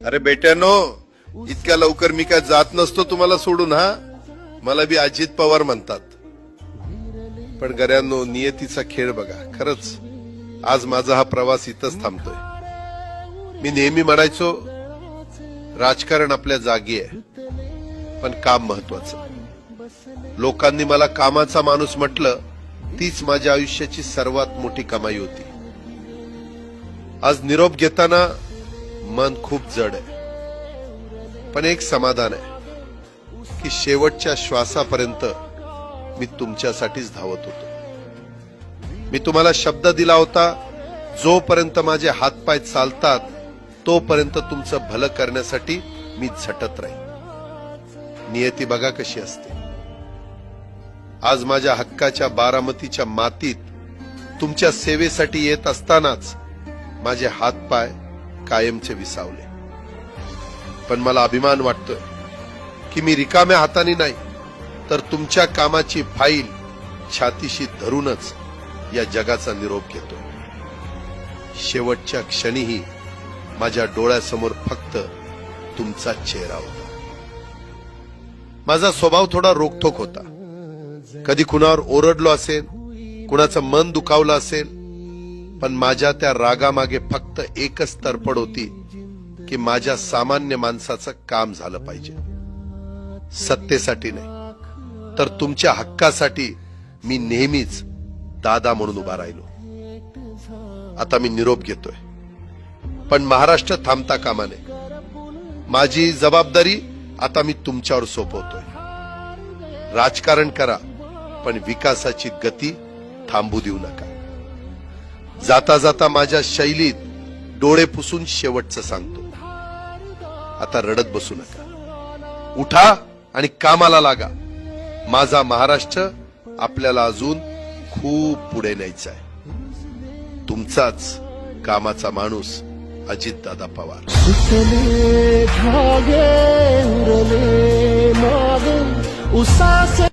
अरे बेट्यानो, इतक्या लवकर मी काय जात नसतो तुम्हाला सोडून. हा, मला बी अजित पवार म्हणतात. पण गऱ्यांनो, नियतीचा खेळ बघा. खरंच आज माझा हा प्रवास इथंच थांबतोय. मी नेहमी म्हणायचो राजकारण आपल्या जागी आहे, पण काम महत्वाचं. लोकांनी मला कामाचा माणूस म्हटलं, तीच माझ्या आयुष्याची सर्वात मोठी कमाई होती. आज निरोप घेताना मन खूप जड आहे, पण एक समाधान आहे की शेवटच्या श्वासापर्यंत मी तुमच्यासाठीच धावत होतो. मी तुम्हाला शब्द दिला होता, जोपर्यंत माझे हातपाय चालतात तोपर्यंत तुमचं भलं करण्यासाठी मी झटत राहीन. नियती बघा कशी असते. आज माझ्या हक्काच्या बारामतीच्या मातीत तुमच्या सेवेसाठी येत असतानाच माझे हातपाय कायमचे विसावले. पण मला अभिमान वाटतोय की मी रिकाम्या हाताने नाही, तर तुमच्या कामाची फाईल छातीशी धरूनच या जगाचा निरोप घेतोय. शेवटच्या क्षणीही माझ्या डोळ्यासमोर फक्त तुमचा चेहरा होता. माझा स्वभाव थोडा रोखठोक होता. कधी कुणावर ओरडलो असेल, कुणाचं मन दुखावलं असेल, पण माझ्या त्या रागामागे फक्त एकच तरफड होती की माझ्या सामान्य माणसाचं काम झालं पाहिजे. सत्तेसाठी नाही, तर तुमच्या हक्कासाठी मी नेहमीच दादा म्हणून उभा राहिलो. आता मी निरोप घेतोय, पण महाराष्ट्र थांबता कामा नये. माझी जबाबदारी आता मी तुमच्यावर सोपवतोय. राजकारण करा, पण विकासाची गती थांबू देऊ नका. जाता जाता माझ्या शैलीत डोळे पुसून शेवटचं सांगतो, आता रडत बसू नका. उठा आणि कामाला लागा. माझा महाराष्ट्र आपल्याला अजून खूप पुढे न्यायचा आहे. तुमचाच कामाचा माणूस अजितदादा पवार. सुतले धागे उरले माग उसासे